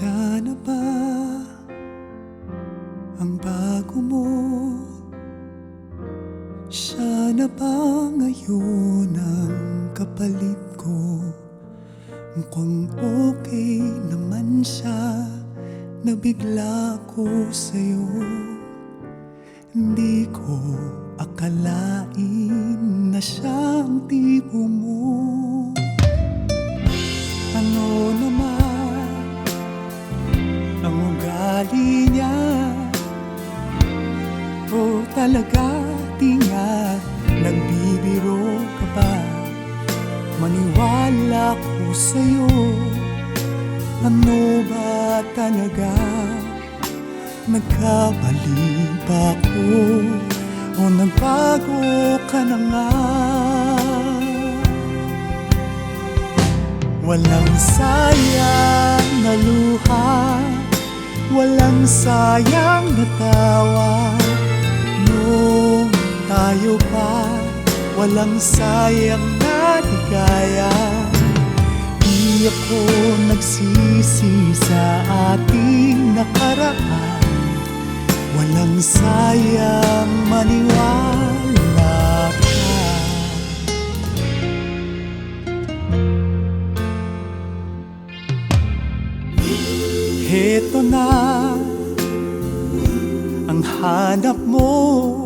Sana ba ang bago mo? Sana ba ngayon ang kapalit ko? Mukhang okay naman siya, nabigla ko sa'yo. Hindi ko akalain na siya ang tipo mo. Ano naman ang ugali niya? O talaga di nga nagbibiro ka ba? Maniwala ko sa'yo. Ano ba talaga? Nagkamali ba ako? O nagbago ka na nga? Walang sayang na luha, walang sayang na tawa. Noong tayo pa, walang sayang na ligaya. Di ako nagsisi sa ating nakaraan. Walang sayang maniwala ka. Heto na ang hanap mo.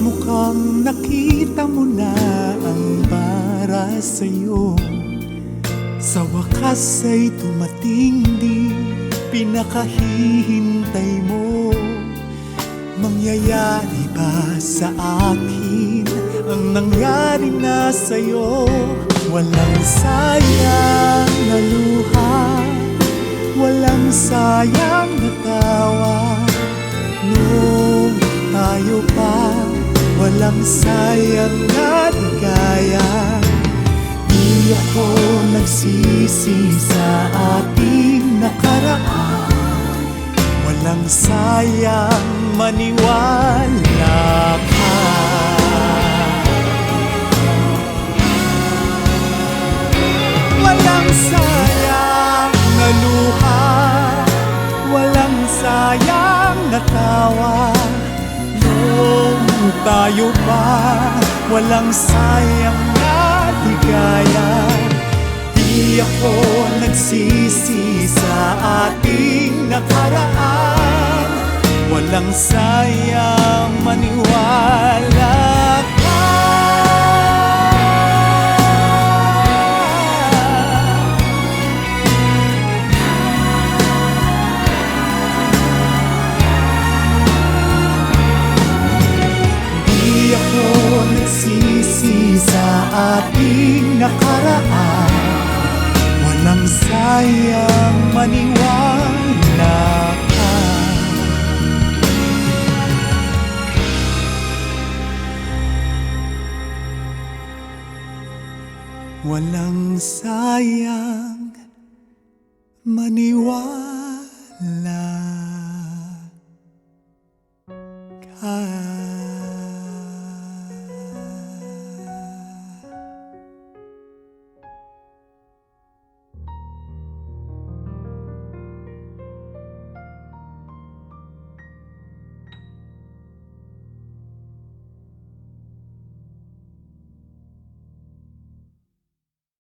Mukhang nakita mo na ang para sa'yo. Sa wakas ay dumating din pinakahihintay mo. Mangyayari ba sa akin ang nangyari na sa'yo? Walang sayang na luha, walang sayang na tawa. Noong tayo pa, walang sayang na ligaya. Di ako nagsisi sa ating nakaraan. Walang sayang maniwala ka. Walang sayang na luha, walang sayang na tawa. Noong tayo pa, walang sayang na ligaya. Di ako nagsisi sa ating nakaraan. Walang sayang maniwala ka. Di ako nagsisi sa ating nakaraan. Walang sayang maniwala ka. Walang sayang maniwala